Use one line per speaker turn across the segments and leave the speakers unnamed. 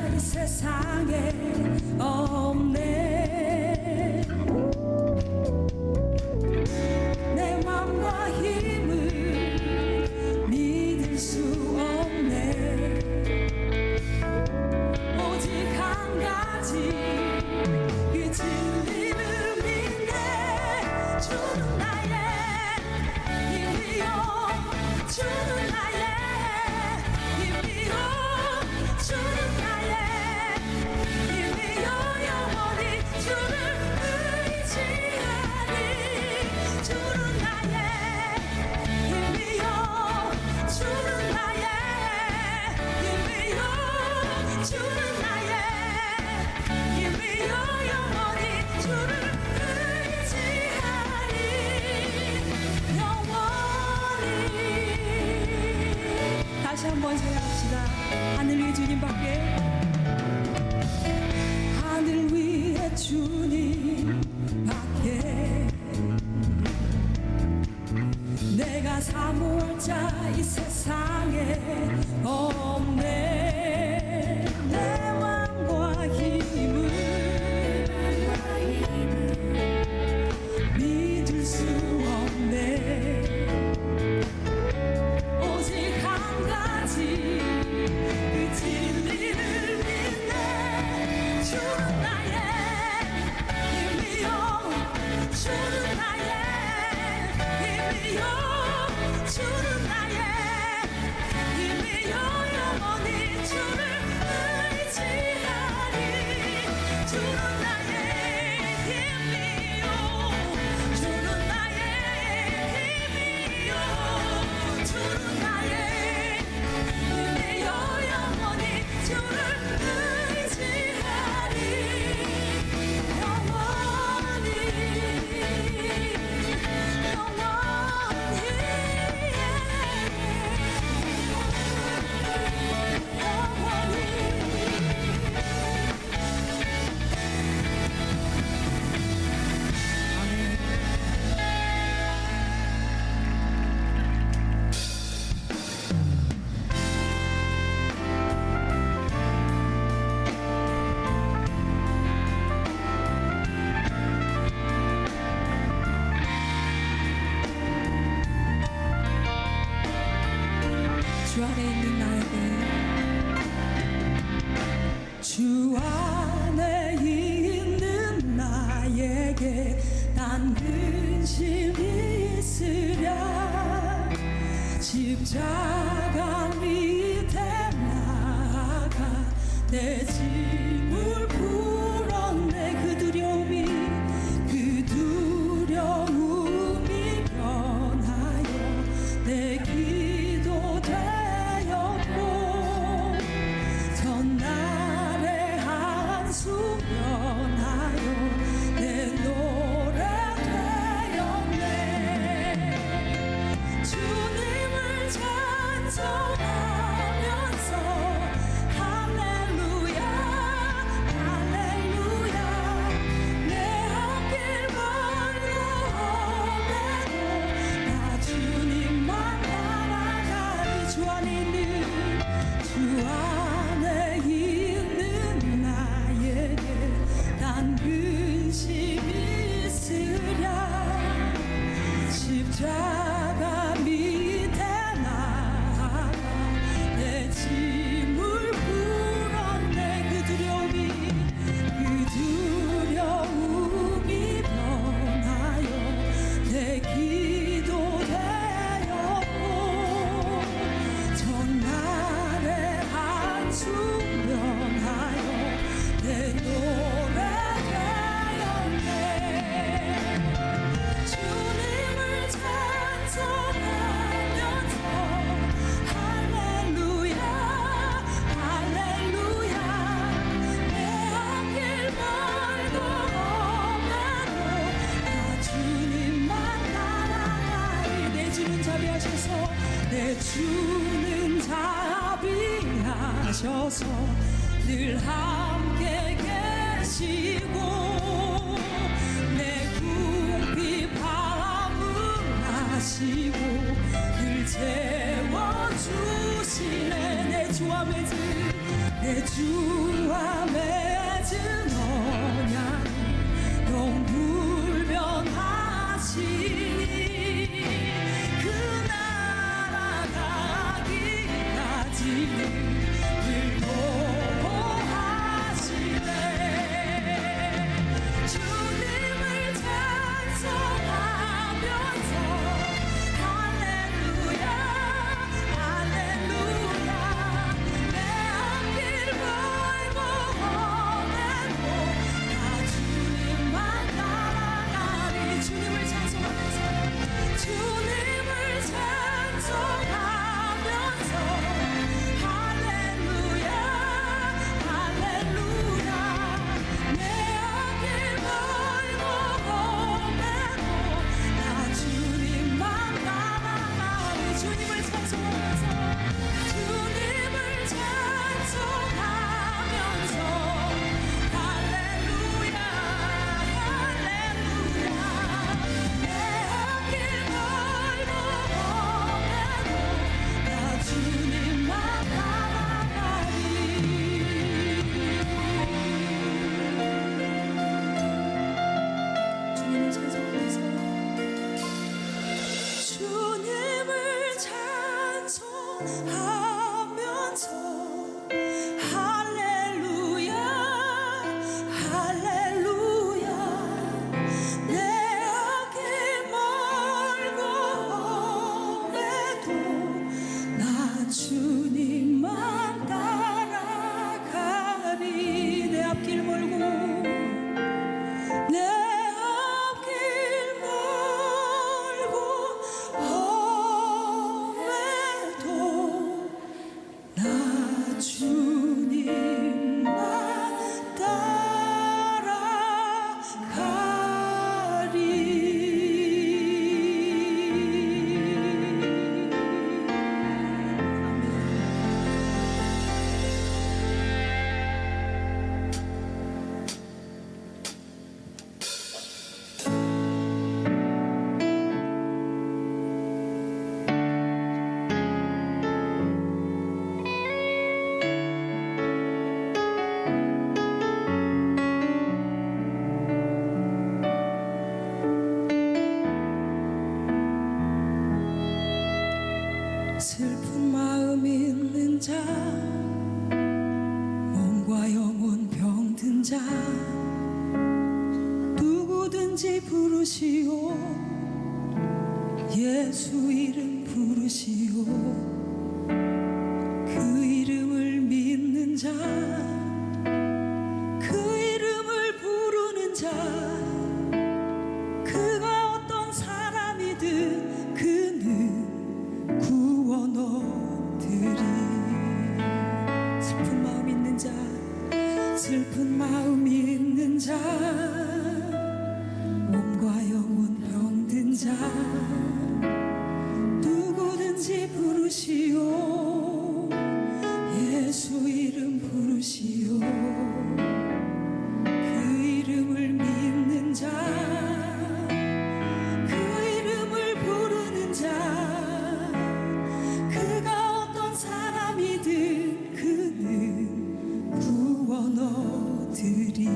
이 세상에 없네. 내 맘과 힘을 믿을 수 없네. 오직 한 가지 그 진리를 믿네. 주는 나의 힘이요, 주는 나의 힘이요, 주는 나의 힘이요. 영원히 주를 의지하리. 주는 나의 힘이요, 주는 나의 힘이요, 주는 나의 힘이요. 영원히 주를 의지하리. 영원히. 다시 한번 생각합시다. 하늘 위에 주님밖에, 하늘 위에 주님밖에 내가 사모할 자 이 세상에 없네. 내 마음과 힘을 믿을 수 없네. 오직 한 가지 그 진리를 믿네. 주는 나의 힘이요, 주는 나의 힘이요, 주는 나의 힘이요. 영원히 주를 의지하리. 주는 나의 힘이요, 주는 나의 힘이요, 주는 나의 힘이요. 영원히 주를 의지하리. 영원히, 주 안에 있는 나에게, 주 안에 있는 나에게 난 근심이 있으랴. 십자가 밑에 나가 내 짐을 풀었네. 그 두려움이 변하여 내 기도 되었고, 전날의 한숨 변하여 내 노래 되었네. 주님을 찬송하면서 할렐루야, 할렐루야. 내 앞길 멀고 험해도 나 주님만 따라가리. 주 안에 있는 나에게 난 근심이 있으랴. 십자가 밑에 나가 내 짐을 풀었네. 그 두려움이 변하여 내 기도 되었고, 전날의 한숨 변하여 내 노래 되었네. 주님을 찬송하면서 할렐루야, 할렐루야. 내 앞길 멀고 험해도 나 주님만 따라가리. 내 주는 자비하셔서, 내 주는 자비하셔서 늘 함께 계시고, 내 궁핍 밤을 하시고 늘 채워주시네. 내 주와 맺은 그 내 주와 맺은 언약 영불변하시니 그 나라 가기까지 늘 보호하시네. 주님을 찬송하면서 할렐루야 할렐루야 내 앞길 멀고 험해도 다 주님만 따라가리. 주님을 찬송하면서 주님을 찬송하면서 할렐루야 할렐루야 내 앞길 멀고 험해도 다 주님만 따라가리. 주님을 찬송하면서 주님을 찬송하면서 할렐루야 할렐루야 내 앞길 멀고 험해도 다 주님만 따라가리. 주님을 찬송하면서 주님을 찬송하면서 할렐루야 할렐루야 내 앞길 멀고 험해도 나 주님만 따라가리. 내 앞길 멀고 내 앞길 멀고 험해도 나 주님만 슬픈 마음 있는 자 몸과 영혼 병든 자 누구든지 부르시오. 예수 이름 부르시오. 그 이름을 믿는 자 그 이름을 부르는 자 그가 어떤 사람이든 그는 구원 얻으리. 슬픈 마음 있는 자 슬픈 마음 있는 자 몸과 영혼 병든 자 누구든지 부르시오. 예수 이름 부르시오. 그 이름을 믿는 자 그 이름을 부르는 자 그가 어떤 사람이든 그는 구원 얻으리.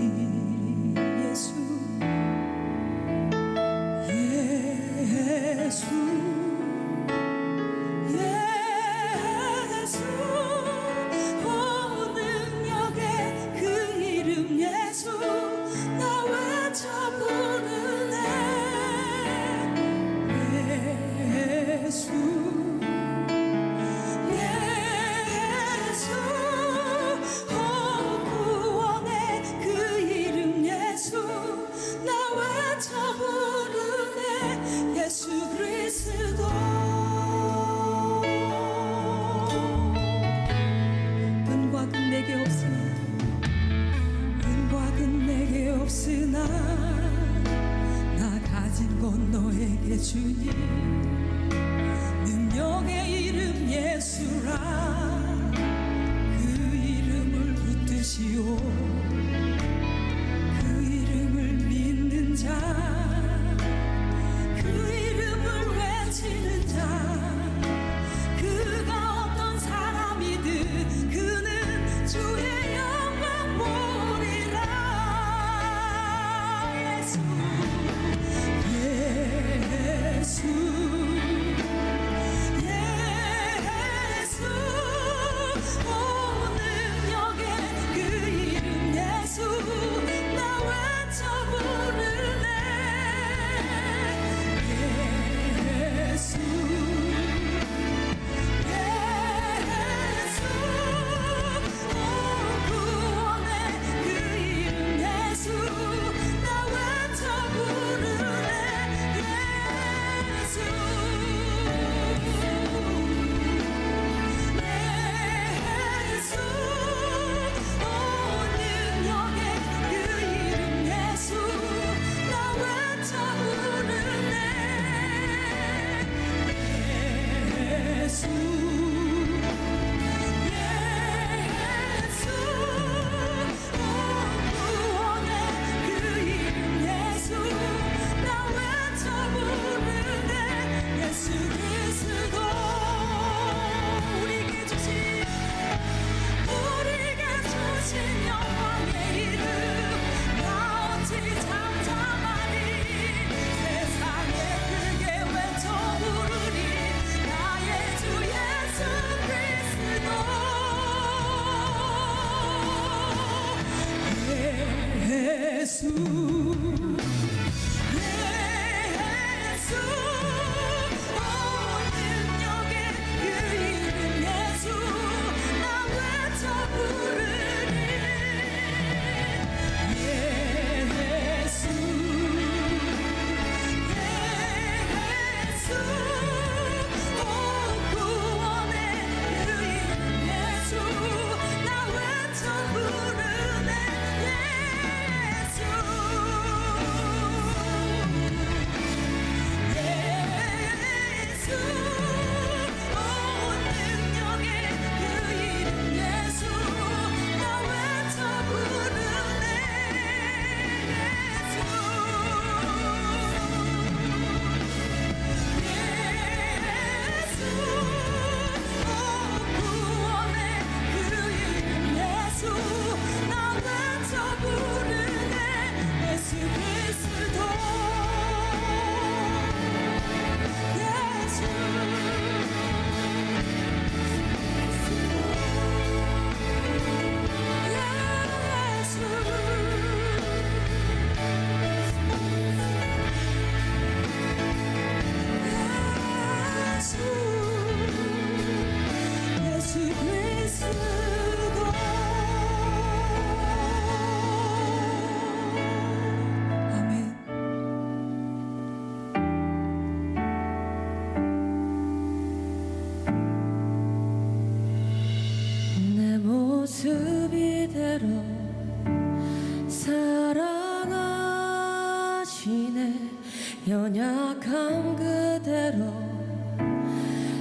연약함 그대로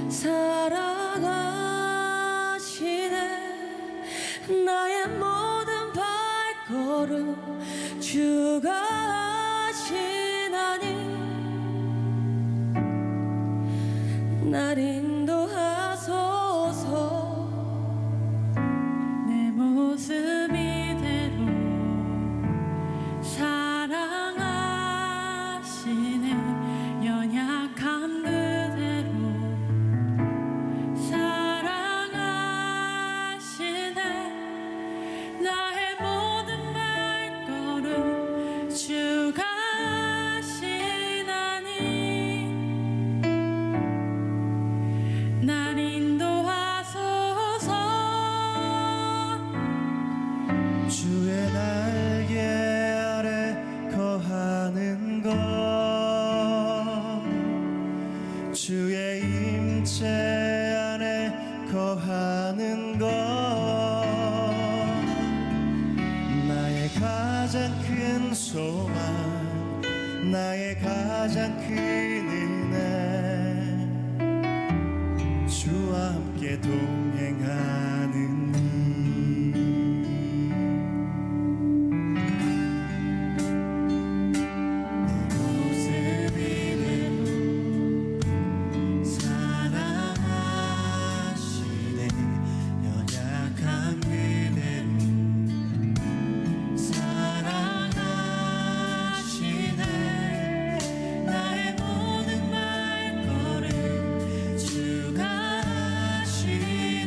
살아가시네. 나의 모든 발걸음 주가 하시나니 날 인도하소서.
내 모습 이대로 사랑하시네. 연약함 그대로 사랑하시네. 나의 모든 발걸음 주가 하시나니 날 인도하소서.
주의 날개 아래 거하는 것, 주의 임재 안에 거하는 것, 나의 가장 큰 소망, 나의 가장 큰 은혜, 주와 함께 동행하는 일. 모습 이대로 사랑하시네. 연약한 그대로 사랑하시네. 나의 모든 발걸음 주가 하시네.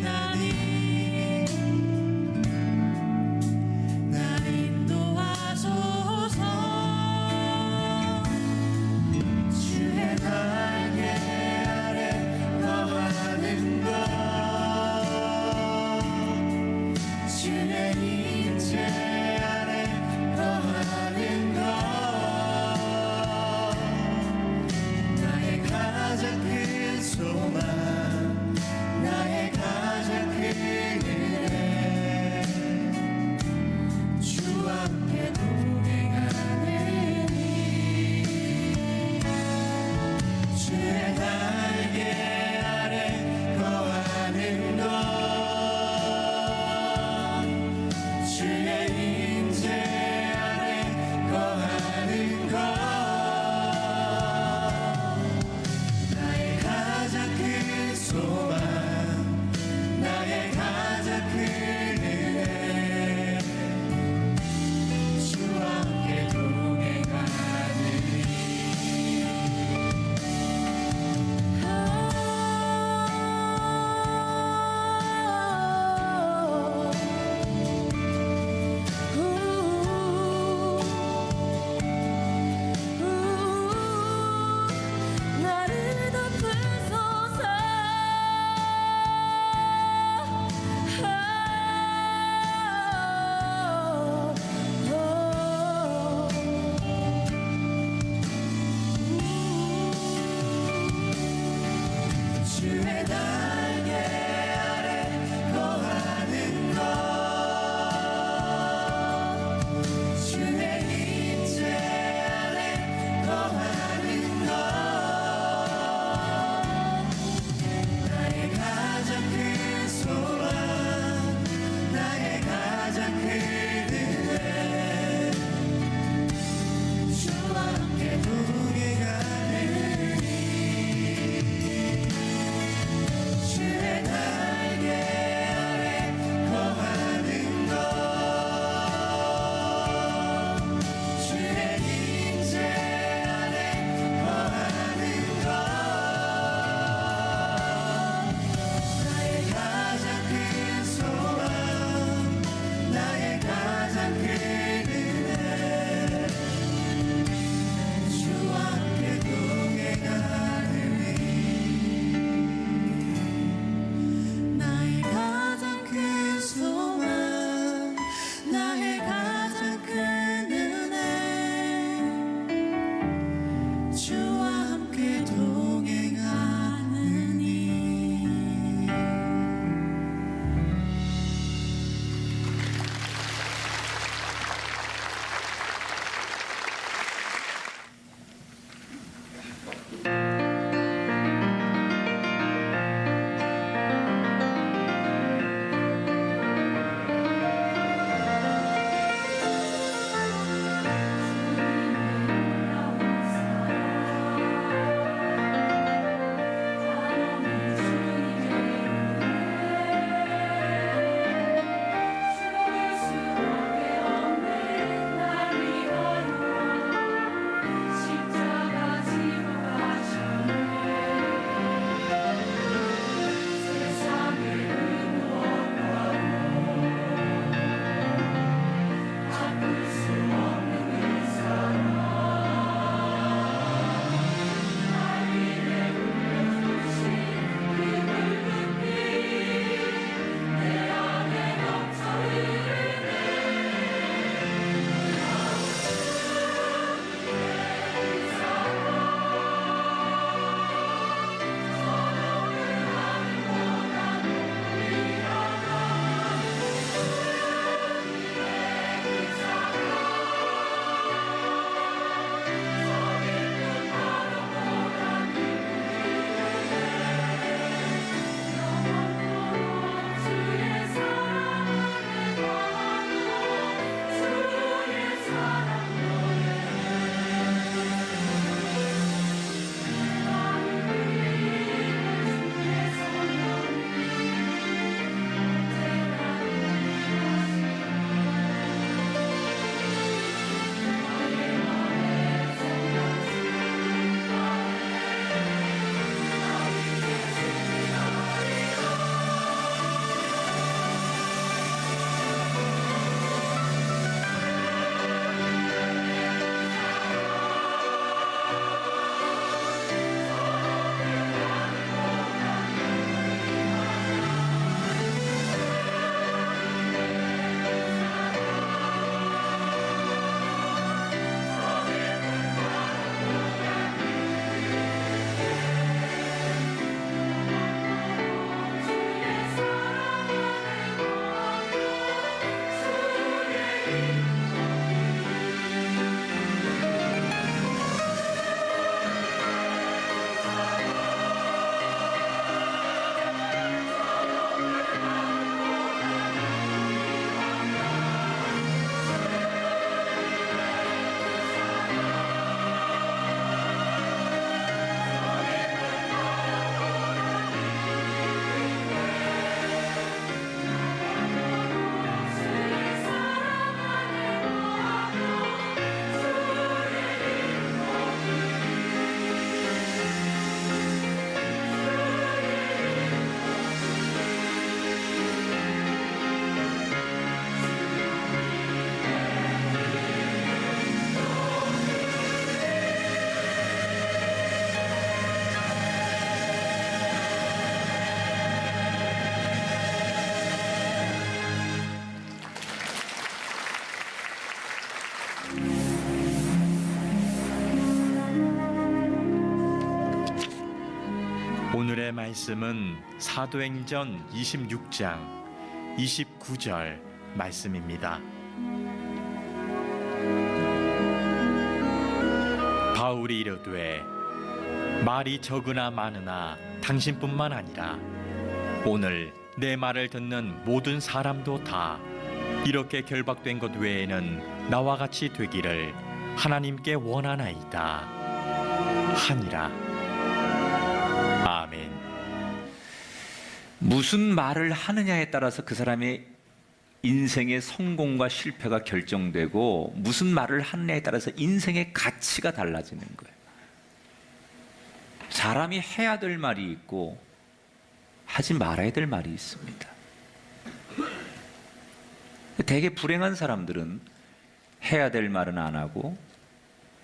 오늘의 말씀은 사도행전 26장 29절 말씀입니다. 바울이 이르되 말이 적으나 많으나 당신뿐만 아니라 오늘 내 말을 듣는 모든 사람도 다 이렇게 결박된 것 외에는 나와 같이 되기를 하나님께 원하나이다 하니라. 아멘.
무슨 말을 하느냐에 따라서 그 사람의 인생의 성공과 실패가 결정되고 무슨 말을 하느냐에 따라서 인생의 가치가 달라지는 거예요. 사람이 해야 될 말이 있고 하지 말아야 될 말이 있습니다. 되게 불행한 사람들은 해야 될 말은 안 하고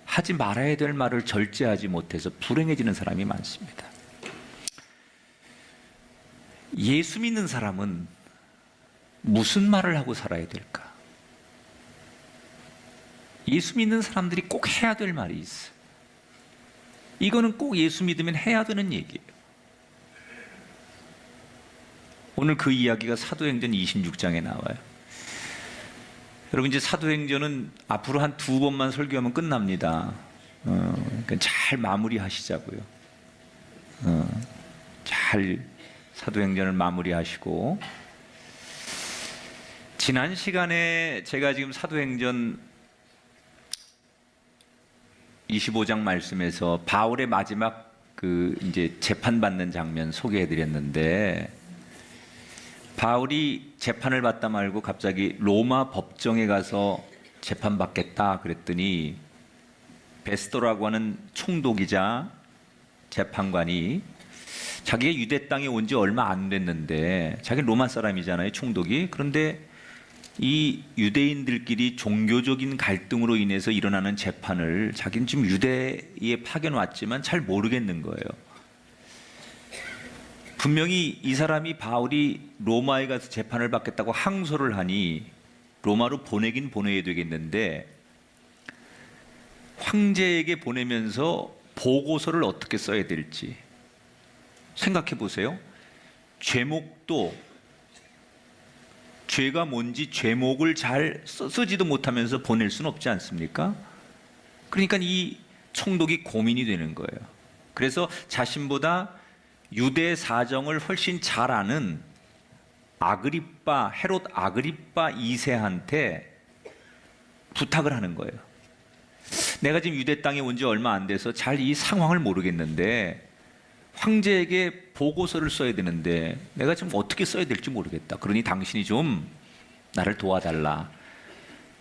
하지 말아야 될 말을 절제하지 못해서 불행해지는 사람이 많습니다. 예수 믿는 사람은 무슨 말을 하고 살아야 될까? 예수 믿는 사람들이 꼭 해야 될 말이 있어요. 이거는 꼭 예수 믿으면 해야 되는 얘기예요. 오늘 그 이야기가 사도행전 26장에 나와요. 여러분, 이제 사도행전은 앞으로 한 2번만 설교하면 끝납니다. 그러니까 잘 마무리하시자고요. 잘 사도행전을 마무리하시고, 지난 시간에 제가 지금 사도행전 25장 말씀에서 바울의 마지막 이제 재판받는 장면 소개해드렸는데, 바울이 재판을 받다 말고 갑자기 로마 법정에 가서 재판받겠다 그랬더니 베스토라고 하는 총독이자 재판관이 자기가 유대 땅에 온 지 얼마 안 됐는데, 자기는 로마 사람이잖아요, 총독이. 그런데 이 유대인들끼리 종교적인 갈등으로 인해서 일어나는 재판을 자기는 지금 유대에 파견 왔지만 잘 모르겠는 거예요. 분명히 이 사람이 바울이 로마에 가서 재판을 받겠다고 항소를 하니 로마로 보내긴 보내야 되겠는데, 황제에게 보내면서 보고서를 어떻게 써야 될지 생각해 보세요. 죄목도 죄가 뭔지 죄목을 잘 쓰지도 못하면서 보낼 수는 없지 않습니까? 그러니까 이 총독이 고민이 되는 거예요. 그래서 자신보다 유대 사정을 훨씬 잘 아는 헤롯 아그리빠 2세한테 부탁을 하는 거예요. 내가 지금 유대 땅에 온 지 얼마 안 돼서 잘 이 상황을 모르겠는데 황제에게 보고서를 써야 되는데 내가 지금 어떻게 써야 될지 모르겠다. 그러니 당신이 좀 나를 도와달라.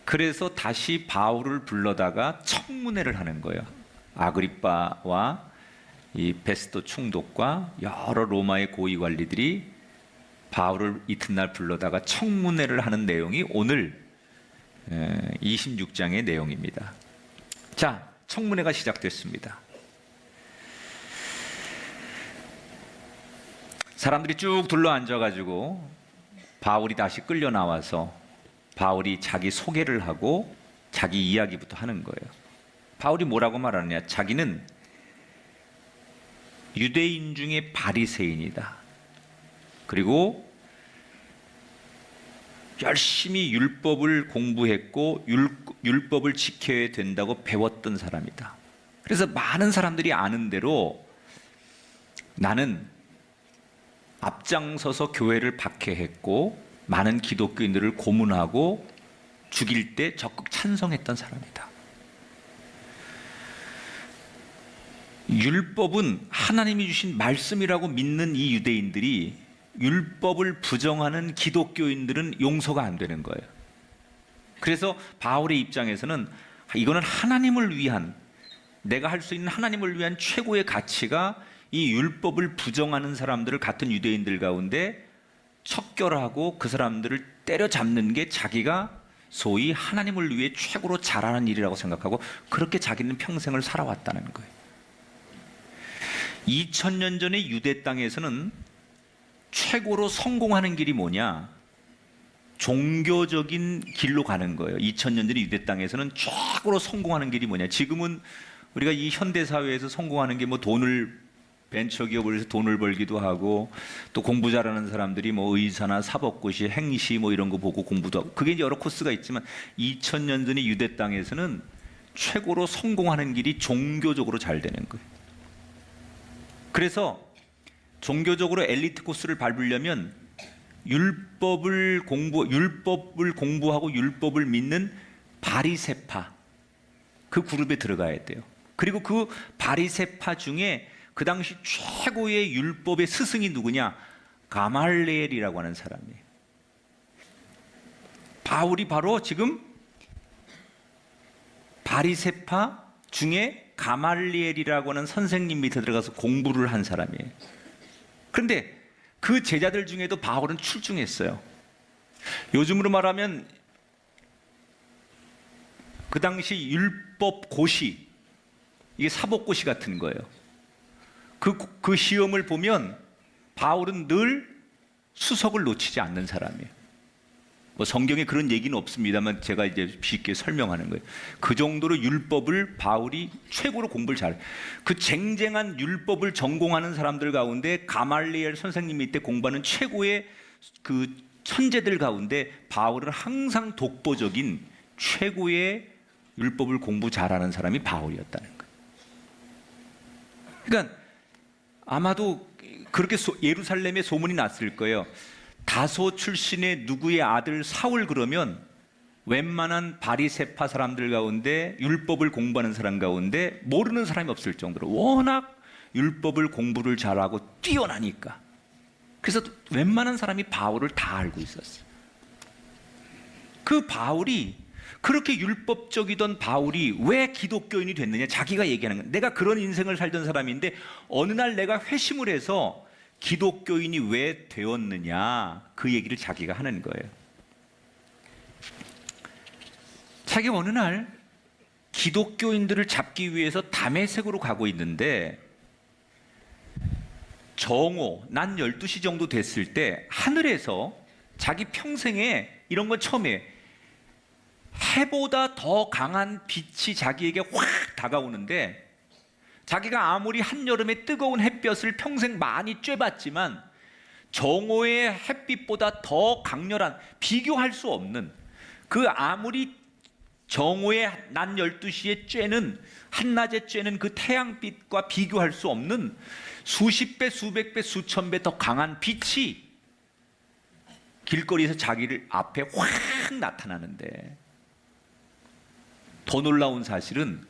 그래서 다시 바울을 불러다가 청문회를 하는 거예요. 아그리빠와 이 베스토 총독과 여러 로마의 고위 관리들이 바울을 이튿날 불러다가 청문회를 하는 내용이 오늘 26장의 내용입니다. 자, 청문회가 시작됐습니다. 사람들이 쭉 둘러 앉아가지고 바울이 다시 끌려 나와서 바울이 자기 소개를 하고 자기 이야기부터 하는 거예요. 바울이 뭐라고 말하느냐? 자기는 유대인 중에 바리새인이다. 그리고 열심히 율법을 공부했고 율법을 지켜야 된다고 배웠던 사람이다. 그래서 많은 사람들이 아는 대로 나는 앞장서서 교회를 박해했고 많은 기독교인들을 고문하고 죽일 때 적극 찬성했던 사람이다. 율법은 하나님이 주신 말씀이라고 믿는 이 유대인들이 율법을 부정하는 기독교인들은 용서가 안 되는 거예요. 그래서 바울의 입장에서는 이거는 하나님을 위한, 내가 할 수 있는 하나님을 위한 최고의 가치가 이 율법을 부정하는 사람들을 같은 유대인들 가운데 척결하고 그 사람들을 때려잡는 게 자기가 소위 하나님을 위해 최고로 잘하는 일이라고 생각하고 그렇게 자기는 평생을 살아왔다는 거예요. 2000년 전의 유대 땅에서는 최고로 성공하는 길이 뭐냐? 종교적인 길로 가는 거예요. 2000년 전의 유대 땅에서는 최고로 성공하는 길이 뭐냐? 지금은 우리가 이 현대 사회에서 성공하는 게 뭐 돈을 벤처기업을 해서 돈을 벌기도 하고 또 공부 잘하는 사람들이 뭐 의사나 사법고시, 행시 뭐 이런 거 보고 공부도 하고 그게 이제 여러 코스가 있지만 2000년 전에 유대 땅에서는 최고로 성공하는 길이 종교적으로 잘 되는 거예요. 그래서 종교적으로 엘리트 코스를 밟으려면 율법을 공부하고 율법을 믿는 바리새파 그 그룹에 들어가야 돼요. 그리고 그 바리새파 중에 그 당시 최고의 율법의 스승이 누구냐? 가말리엘이라고 하는 사람이에요. 바울이 바로 지금 바리새파 중에 가말리엘이라고 하는 선생님 밑에 들어가서 공부를 한 사람이에요. 그런데 그 제자들 중에도 바울은 출중했어요. 요즘으로 말하면 그 당시 율법 고시, 이게 사법고시 같은 거예요. 그 시험을 보면 바울은 늘 수석을 놓치지 않는 사람이에요. 뭐 성경에 그런 얘기는 없습니다만 제가 이제 쉽게 설명하는 거예요. 그 정도로 율법을 바울이 최고로 공부를 잘해요. 그 쟁쟁한 율법을 전공하는 사람들 가운데 가말리엘 선생님 밑에 공부하는 최고의 그 천재들 가운데 바울은 항상 독보적인 최고의 율법을 공부 잘하는 사람이 바울이었다는 거예요. 그러니까 아마도 그렇게 예루살렘에 소문이 났을 거예요. 다소 출신의 누구의 아들 사울 그러면 웬만한 바리새파 사람들 가운데 율법을 공부하는 사람 가운데 모르는 사람이 없을 정도로 워낙 율법을 공부를 잘하고 뛰어나니까. 그래서 웬만한 사람이 바울을 다 알고 있었어요. 그 바울이 그렇게 율법적이던 바울이 왜 기독교인이 됐느냐? 자기가 얘기하는 거예요. 내가 그런 인생을 살던 사람인데 어느 날 내가 회심을 해서 기독교인이 왜 되었느냐? 그 얘기를 자기가 하는 거예요. 자기가 어느 날 기독교인들을 잡기 위해서 다메섹으로 가고 있는데 정오, 낮 12시 정도 됐을 때 하늘에서 자기 평생에 이런 건 처음이에요. 해보다 더 강한 빛이 자기에게 확 다가오는데 자기가 아무리 한여름에 뜨거운 햇볕을 평생 많이 쬐봤지만 정오의 햇빛보다 더 강렬한, 비교할 수 없는, 그 아무리 정오의 낮 12시에 쬐는, 한낮에 쬐는 그 태양빛과 비교할 수 없는 수십 배, 수백 배, 수천 배 더 강한 빛이 길거리에서 자기를 앞에 확 나타나는데 더 놀라운 사실은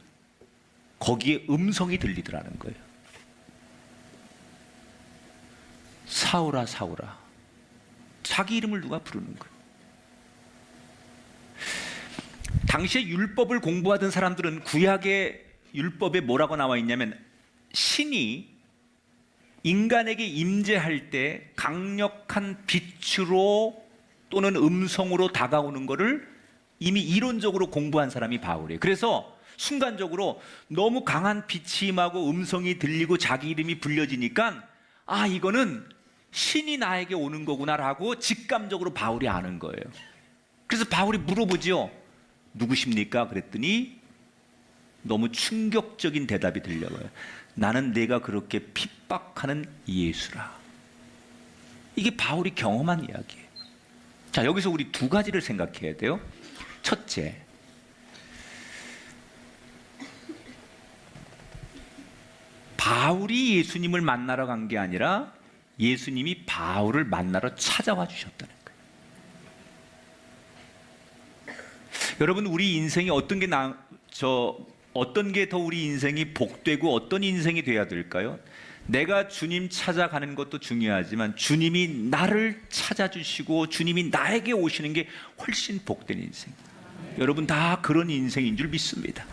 거기에 음성이 들리더라는 거예요. 사울아, 사울아. 자기 이름을 누가 부르는 거예요. 당시에 율법을 공부하던 사람들은 구약의 율법에 뭐라고 나와 있냐면 신이 인간에게 임재할 때 강력한 빛으로 또는 음성으로 다가오는 것을 이미 이론적으로 공부한 사람이 바울이에요. 그래서 순간적으로 너무 강한 빛이 임하고 음성이 들리고 자기 이름이 불려지니까 아, 이거는 신이 나에게 오는 거구나라고 직감적으로 바울이 아는 거예요. 그래서 바울이 물어보죠. 누구십니까? 그랬더니 너무 충격적인 대답이 들려와요. 나는 내가 그렇게 핍박하는 예수라. 이게 바울이 경험한 이야기예요. 자, 여기서 우리 두 가지를 생각해야 돼요. 첫째, 바울이 예수님을 만나러 간 게 아니라 예수님이 바울을 만나러 찾아와 주셨다는 거예요. 여러분, 우리 인생이 어떤 게 더 우리 인생이 복되고 어떤 인생이 돼야 될까요? 내가 주님 찾아가는 것도 중요하지만 주님이 나를 찾아주시고 주님이 나에게 오시는 게 훨씬 복된 인생. 여러분 다 그런 인생인 줄 믿습니다.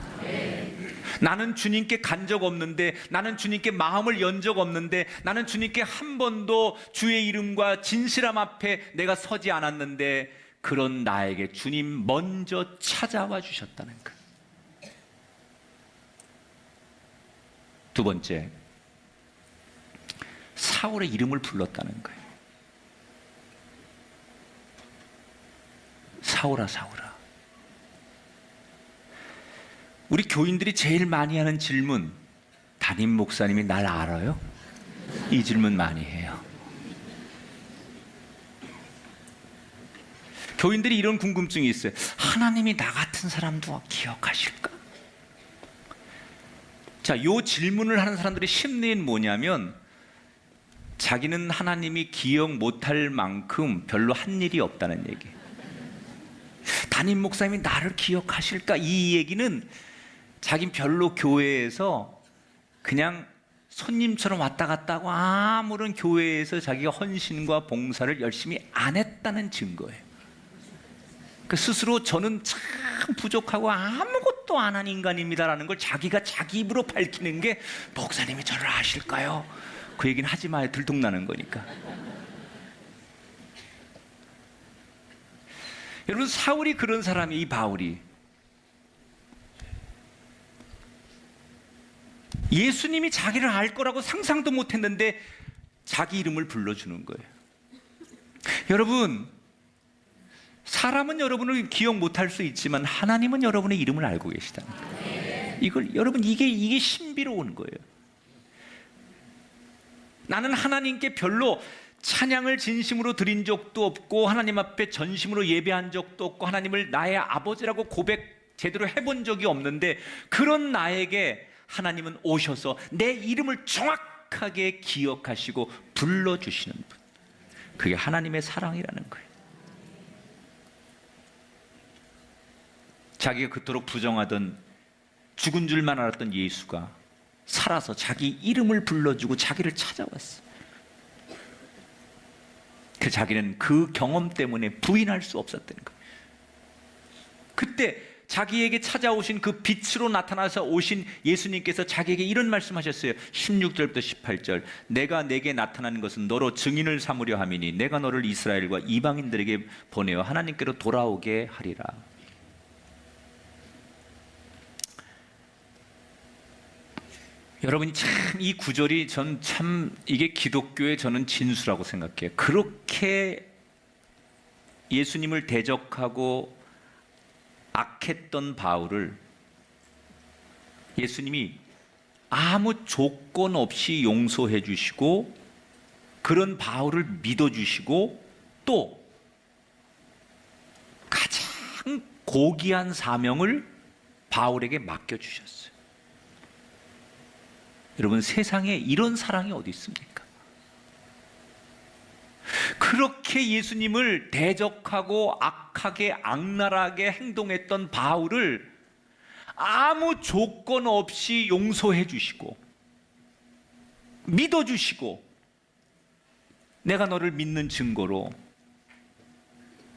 나는 주님께 간 적 없는데, 나는 주님께 마음을 연 적 없는데, 나는 주님께 한 번도 주의 이름과 진실함 앞에 내가 서지 않았는데 그런 나에게 주님 먼저 찾아와 주셨다는 것. 두 번째, 사울의 이름을 불렀다는 거예요. 사울아, 사울아. 우리 교인들이 제일 많이 하는 질문, 담임 목사님이 날 알아요? 이 질문 많이 해요. 교인들이 이런 궁금증이 있어요. 하나님이 나 같은 사람도 기억하실까? 자, 요 질문을 하는 사람들의 심리는 뭐냐면 자기는 하나님이 기억 못할 만큼 별로 한 일이 없다는 얘기. 담임 목사님이 나를 기억하실까? 이 얘기는 자긴 별로 교회에서 그냥 손님처럼 왔다 갔다 하고 아무런 교회에서 자기가 헌신과 봉사를 열심히 안 했다는 증거예요. 그 스스로 저는 참 부족하고 아무것도 안 한 인간입니다라는 걸 자기가 자기 입으로 밝히는 게 목사님이 저를 아실까요? 그 얘기는 하지 마요. 들통나는 거니까. 여러분, 사울이 그런 사람이, 이 바울이 예수님이 자기를 알 거라고 상상도 못했는데 자기 이름을 불러주는 거예요. 여러분, 사람은 여러분을 기억 못할 수 있지만 하나님은 여러분의 이름을 알고 계시다는 거예요. 이걸 여러분, 이게 신비로운 거예요. 나는 하나님께 별로 찬양을 진심으로 드린 적도 없고 하나님 앞에 전심으로 예배한 적도 없고 하나님을 나의 아버지라고 고백 제대로 해본 적이 없는데 그런 나에게 하나님은 오셔서 내 이름을 정확하게 기억하시고 불러주시는 분. 그게 하나님의 사랑이라는 거예요. 자기가 그토록 부정하던 죽은 줄만 알았던 예수가 살아서 자기 이름을 불러주고 자기를 찾아왔어. 그 자기는 그 경험 때문에 부인할 수 없었던 거예요. 그때 자기에게 찾아오신 그 빛으로 나타나서 오신 예수님께서 자기에게 이런 말씀하셨어요. 16절부터 18절. 내가 내게 나타나는 것은 너로 증인을 삼으려 함이니 내가 너를 이스라엘과 이방인들에게 보내어 하나님께로 돌아오게 하리라. 여러분이 참 이 구절이 전 참 이게 기독교의 저는 진수라고 생각해요. 그렇게 예수님을 대적하고 악했던 바울을 예수님이 아무 조건 없이 용서해 주시고 그런 바울을 믿어 주시고 또 가장 고귀한 사명을 바울에게 맡겨 주셨어요. 여러분, 세상에 이런 사랑이 어디 있습니까? 그렇게 예수님을 대적하고 악하게 악랄하게 행동했던 바울을 아무 조건 없이 용서해 주시고 믿어 주시고 내가 너를 믿는 증거로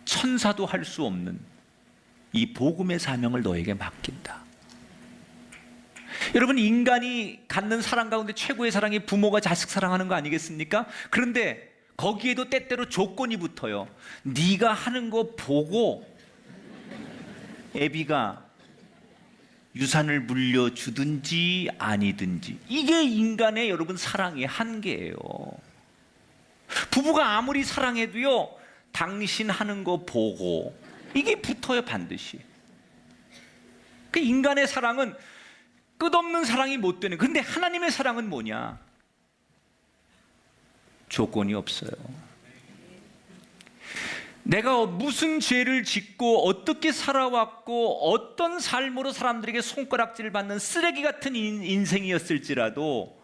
천사도 할 수 없는 이 복음의 사명을 너에게 맡긴다. 여러분, 인간이 갖는 사랑 가운데 최고의 사랑이 부모가 자식 사랑하는 거 아니겠습니까? 그런데 거기에도 때때로 조건이 붙어요. 네가 하는 거 보고 애비가 유산을 물려주든지 아니든지. 이게 인간의 여러분 사랑의 한계예요. 부부가 아무리 사랑해도요, 당신 하는 거 보고 이게 붙어요, 반드시. 그 인간의 사랑은 끝없는 사랑이 못 되는. 근데 하나님의 사랑은 뭐냐? 조건이 없어요. 내가 무슨 죄를 짓고 어떻게 살아왔고 어떤 삶으로 사람들에게 손가락질을 받는 쓰레기 같은 인생이었을지라도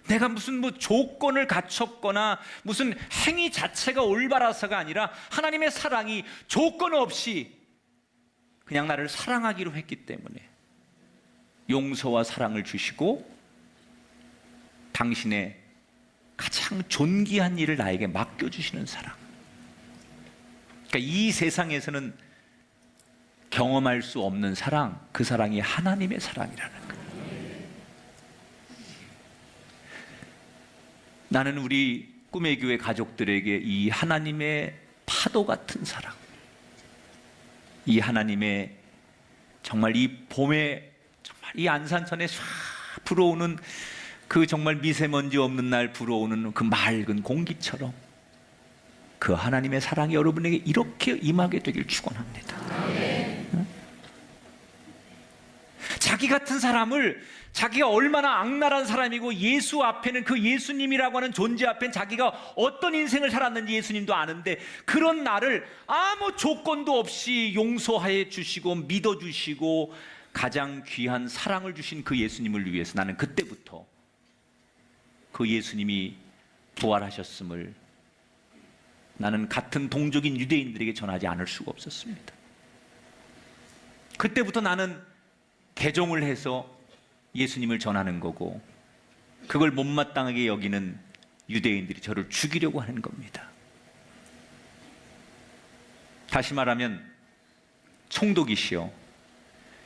내가 무슨 조건을 갖췄거나 무슨 행위 자체가 올바라서가 아니라 하나님의 사랑이 조건 없이 그냥 나를 사랑하기로 했기 때문에 용서와 사랑을 주시고 당신의 가장 존귀한 일을 나에게 맡겨주시는 사랑. 그러니까 이 세상에서는 경험할 수 없는 사랑, 그 사랑이 하나님의 사랑이라는 거예요. 나는 우리 꿈의 교회 가족들에게 이 하나님의 파도 같은 사랑, 이 하나님의 정말 이 봄에 이 안산천에 쫙 불어오는 그 정말 미세먼지 없는 날 불어오는 그 맑은 공기처럼 그 하나님의 사랑이 여러분에게 이렇게 임하게 되길 축원합니다. 자기가 같은 사람을 자기가 얼마나 악랄한 사람이고 예수 앞에는 그 예수님이라고 하는 존재 앞엔 자기가 어떤 인생을 살았는지 예수님도 아는데 그런 나를 아무 조건도 없이 용서해 주시고 믿어주시고 가장 귀한 사랑을 주신 그 예수님을 위해서 나는 그때부터 그 예수님이 부활하셨음을 나는 같은 동족인 유대인들에게 전하지 않을 수가 없었습니다. 그때부터 나는 개종을 해서 예수님을 전하는 거고 그걸 못마땅하게 여기는 유대인들이 저를 죽이려고 하는 겁니다. 다시 말하면 총독이시여,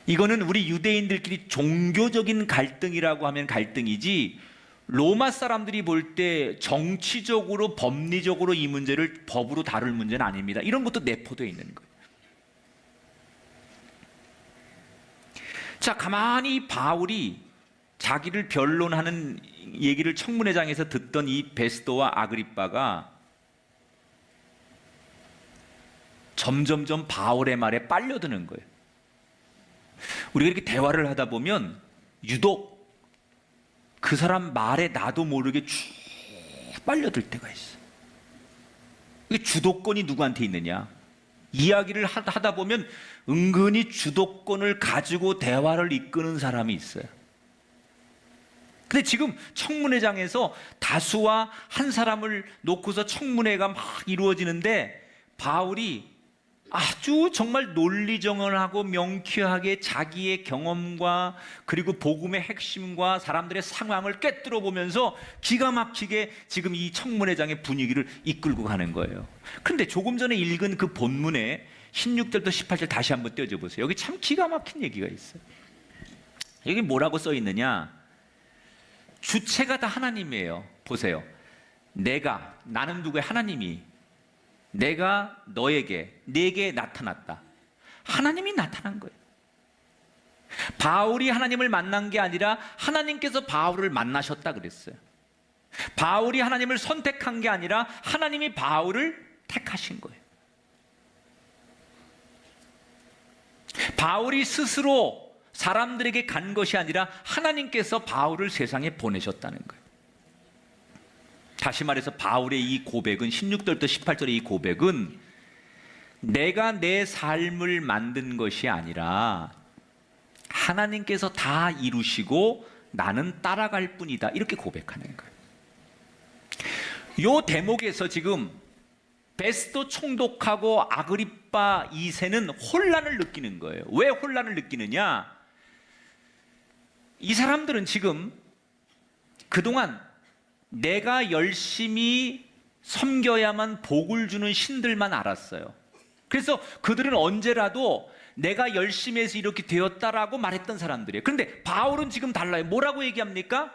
이거는 우리 유대인들끼리 종교적인 갈등이라고 하면 갈등이지 로마 사람들이 볼 때 정치적으로 법리적으로 이 문제를 법으로 다룰 문제는 아닙니다. 이런 것도 내포되어 있는 거예요. 자, 가만히 바울이 자기를 변론하는 얘기를 청문회장에서 듣던 이 베스도와 아그리빠가 점점점 바울의 말에 빨려드는 거예요. 우리가 이렇게 대화를 하다 보면 유독 그 사람 말에 나도 모르게 쭉 빨려들 때가 있어. 이게 주도권이 누구한테 있느냐? 이야기를 하다 보면 은근히 주도권을 가지고 대화를 이끄는 사람이 있어요. 근데 지금 청문회장에서 다수와 한 사람을 놓고서 청문회가 막 이루어지는데 바울이 아주 정말 논리정연하고 명쾌하게 자기의 경험과 그리고 복음의 핵심과 사람들의 상황을 꿰뚫어 보면서 기가 막히게 지금 이 청문회장의 분위기를 이끌고 가는 거예요. 그런데 조금 전에 읽은 그 본문에 16절부터 18절 다시 한번 떼어줘 보세요. 여기 참 기가 막힌 얘기가 있어요. 여기 뭐라고 써 있느냐? 주체가 다 하나님이에요. 보세요. 나는 누구의 하나님이 내가 내게 나타났다. 하나님이 나타난 거예요. 바울이 하나님을 만난 게 아니라 하나님께서 바울을 만나셨다 그랬어요. 바울이 하나님을 선택한 게 아니라 하나님이 바울을 택하신 거예요. 바울이 스스로 사람들에게 간 것이 아니라 하나님께서 바울을 세상에 보내셨다는 거예요. 다시 말해서 바울의 이 고백은 16절부터 18절의 이 고백은 내가 내 삶을 만든 것이 아니라 하나님께서 다 이루시고 나는 따라갈 뿐이다. 이렇게 고백하는 거예요. 이 대목에서 지금 베스도 총독하고 아그리빠 2세는 혼란을 느끼는 거예요. 왜 혼란을 느끼느냐? 이 사람들은 지금 그동안 내가 열심히 섬겨야만 복을 주는 신들만 알았어요. 그래서 그들은 언제라도 내가 열심히 해서 이렇게 되었다라고 말했던 사람들이에요. 그런데 바울은 지금 달라요. 뭐라고 얘기합니까?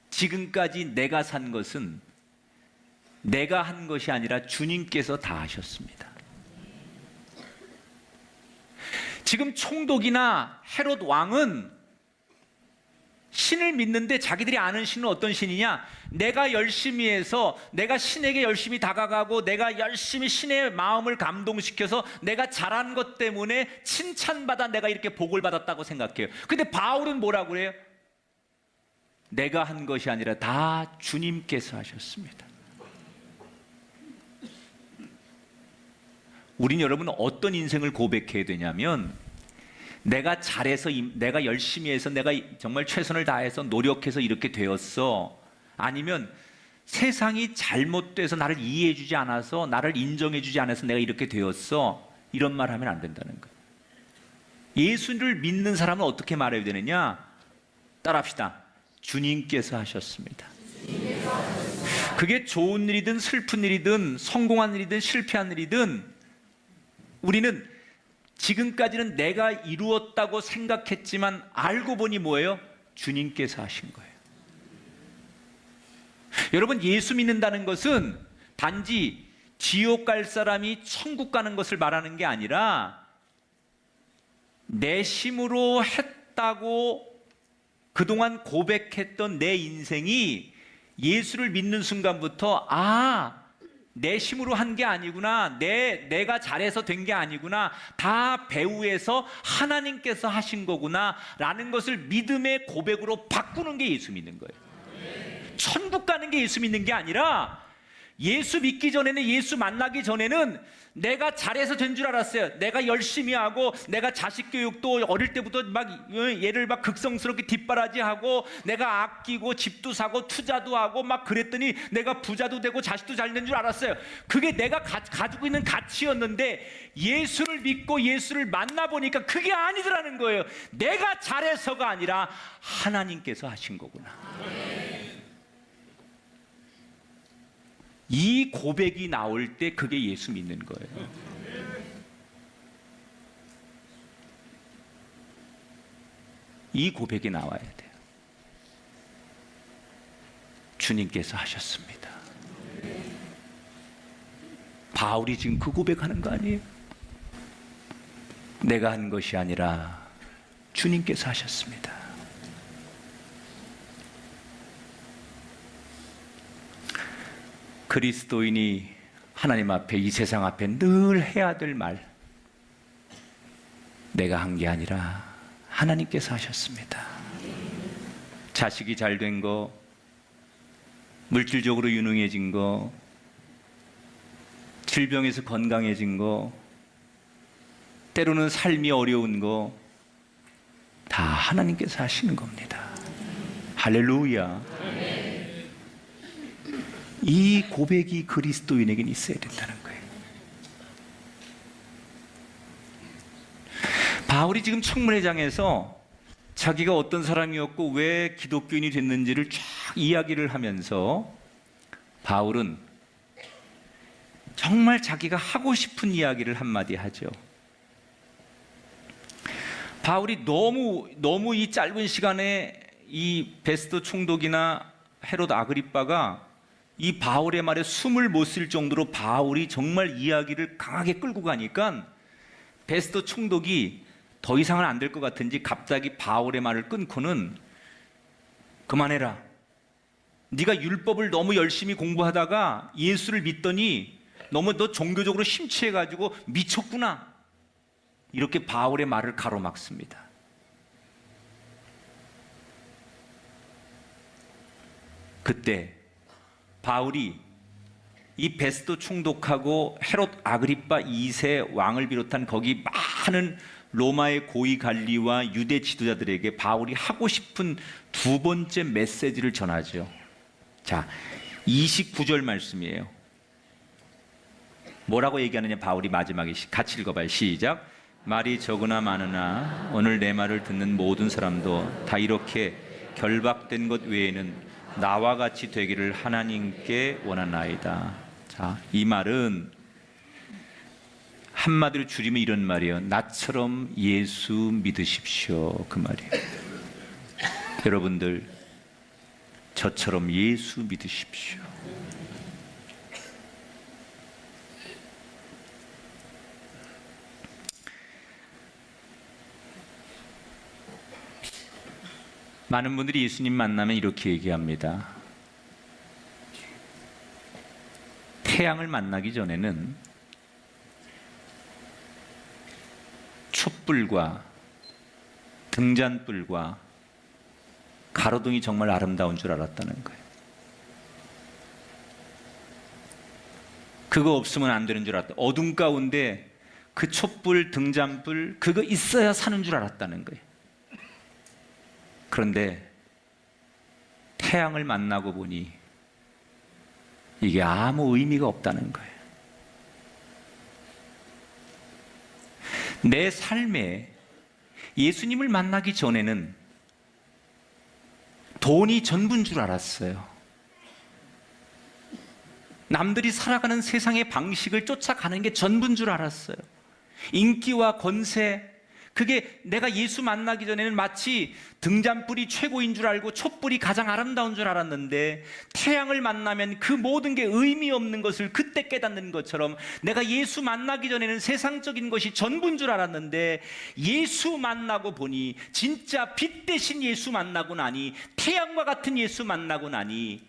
지금까지 내가 산 것은 내가 한 것이 아니라 주님께서 다 하셨습니다. 지금 총독이나 헤롯 왕은 신을 믿는데 자기들이 아는 신은 어떤 신이냐? 내가 열심히 해서 내가 신에게 열심히 다가가고 내가 열심히 신의 마음을 감동시켜서 내가 잘한 것 때문에 칭찬받아 내가 이렇게 복을 받았다고 생각해요. 근데 바울은 뭐라고 그래요? 내가 한 것이 아니라 다 주님께서 하셨습니다. 우린 여러분 어떤 인생을 고백해야 되냐면 내가 잘해서 내가 열심히 해서 내가 정말 최선을 다해서 노력해서 이렇게 되었어. 아니면 세상이 잘못돼서 나를 이해해주지 않아서 나를 인정해주지 않아서 내가 이렇게 되었어. 이런 말 하면 안 된다는 거예요. 예수를 믿는 사람은 어떻게 말해야 되느냐? 따라합시다. 주님께서 하셨습니다. 그게 좋은 일이든 슬픈 일이든 성공한 일이든 실패한 일이든 우리는 지금까지는 내가 이루었다고 생각했지만 알고 보니 뭐예요? 주님께서 하신 거예요. 여러분, 예수 믿는다는 것은 단지 지옥 갈 사람이 천국 가는 것을 말하는 게 아니라 내 힘으로 했다고 그동안 고백했던 내 인생이 예수를 믿는 순간부터 내 힘으로 한 게 아니구나, 내가 잘해서 된 게 아니구나, 다 배후에서 하나님께서 하신 거구나 라는 것을 믿음의 고백으로 바꾸는 게 예수 믿는 거예요. 천국 가는 게 예수 믿는 게 아니라, 예수 믿기 전에는, 예수 만나기 전에는 내가 잘해서 된 줄 알았어요. 내가 열심히 하고, 내가 자식 교육도 어릴 때부터 막 얘를 막 극성스럽게 뒷바라지하고, 내가 아끼고 집도 사고 투자도 하고 막 그랬더니 내가 부자도 되고 자식도 잘 된 줄 알았어요. 그게 내가 가지고 있는 가치였는데, 예수를 믿고 예수를 만나보니까 그게 아니더라는 거예요. 내가 잘해서가 아니라 하나님께서 하신 거구나. 이 고백이 나올 때 그게 예수 믿는 거예요. 이 고백이 나와야 돼요. 주님께서 하셨습니다. 바울이 지금 그 고백하는 거 아니에요? 내가 한 것이 아니라 주님께서 하셨습니다. 그리스도인이 하나님 앞에, 이 세상 앞에 늘 해야 될 말, 내가 한 게 아니라 하나님께서 하셨습니다. 자식이 잘 된 거, 물질적으로 유능해진 거, 질병에서 건강해진 거, 때로는 삶이 어려운 거, 다 하나님께서 하시는 겁니다. 할렐루야. 이 고백이 그리스도인에게는 있어야 된다는 거예요. 바울이 지금 청문회장에서 자기가 어떤 사람이었고 왜 기독교인이 됐는지를 쫙 이야기를 하면서, 바울은 정말 자기가 하고 싶은 이야기를 한마디 하죠. 바울이 너무 이 짧은 시간에 이 베스도 총독이나 헤롯 아그리빠가 이 바울의 말에 숨을 못 쉴 정도로 바울이 정말 이야기를 강하게 끌고 가니까, 베스도 총독이 더 이상은 안 될 것 같은지 갑자기 바울의 말을 끊고는, 그만해라. 네가 율법을 너무 열심히 공부하다가 예수를 믿더니 너무 너 종교적으로 심취해가지고 미쳤구나. 이렇게 바울의 말을 가로막습니다. 그때 바울이 이 베스도 총독하고 헤롯 아그리빠 2세 왕을 비롯한 거기 많은 로마의 고위 관리와 유대 지도자들에게 바울이 하고 싶은 두 번째 메시지를 전하죠. 자, 29절 말씀이에요. 뭐라고 얘기하느냐, 바울이 마지막에 같이 읽어봐요. 시작. 말이 적으나 많으나 오늘 내 말을 듣는 모든 사람도 다 이렇게 결박된 것 외에는 나와 같이 되기를 하나님께 원하나이다. 자, 이 말은 한마디로 줄이면 이런 말이에요. 나처럼 예수 믿으십시오. 그 말이에요. 여러분들, 저처럼 예수 믿으십시오. 많은 분들이 예수님 만나면 이렇게 얘기합니다. 태양을 만나기 전에는 촛불과 등잔불과 가로등이 정말 아름다운 줄 알았다는 거예요. 그거 없으면 안 되는 줄 알았다. 어둠 가운데 그 촛불, 등잔불, 그거 있어야 사는 줄 알았다는 거예요. 그런데 태양을 만나고 보니 이게 아무 의미가 없다는 거예요. 내 삶에 예수님을 만나기 전에는 돈이 전부인 줄 알았어요. 남들이 살아가는 세상의 방식을 쫓아가는 게 전부인 줄 알았어요. 인기와 권세, 그게 내가 예수 만나기 전에는 마치 등잔불이 최고인 줄 알고 촛불이 가장 아름다운 줄 알았는데, 태양을 만나면 그 모든 게 의미 없는 것을 그때 깨닫는 것처럼 내가 예수 만나기 전에는 세상적인 것이 전부인 줄 알았는데, 예수 만나고 보니, 진짜 빛 대신 예수 만나고 나니, 태양과 같은 예수 만나고 나니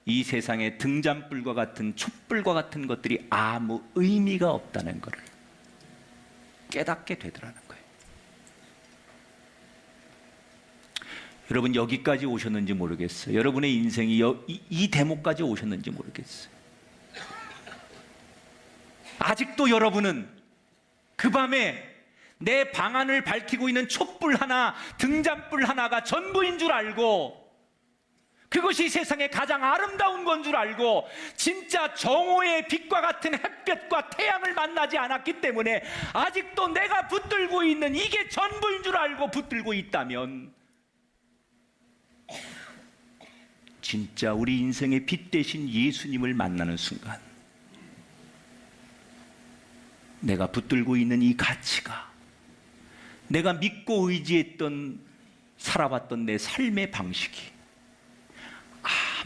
이 세상의 등잔불과 같은 촛불과 같은 것들이 아무 의미가 없다는 것을 깨닫게 되더라는 거예요. 여러분 여기까지 오셨는지 모르겠어요. 여러분의 인생이 이 대목까지 오셨는지 모르겠어요. 아직도 여러분은 그 밤에 내 방안을 밝히고 있는 촛불 하나, 등잔불 하나가 전부인 줄 알고, 그것이 세상에 가장 아름다운 건 줄 알고, 진짜 정오의 빛과 같은 햇볕과 태양을 만나지 않았기 때문에 아직도 내가 붙들고 있는 이게 전부인 줄 알고 붙들고 있다면, 진짜 우리 인생의 빛 대신 예수님을 만나는 순간 내가 붙들고 있는 이 가치가, 내가 믿고 의지했던 살아왔던 내 삶의 방식이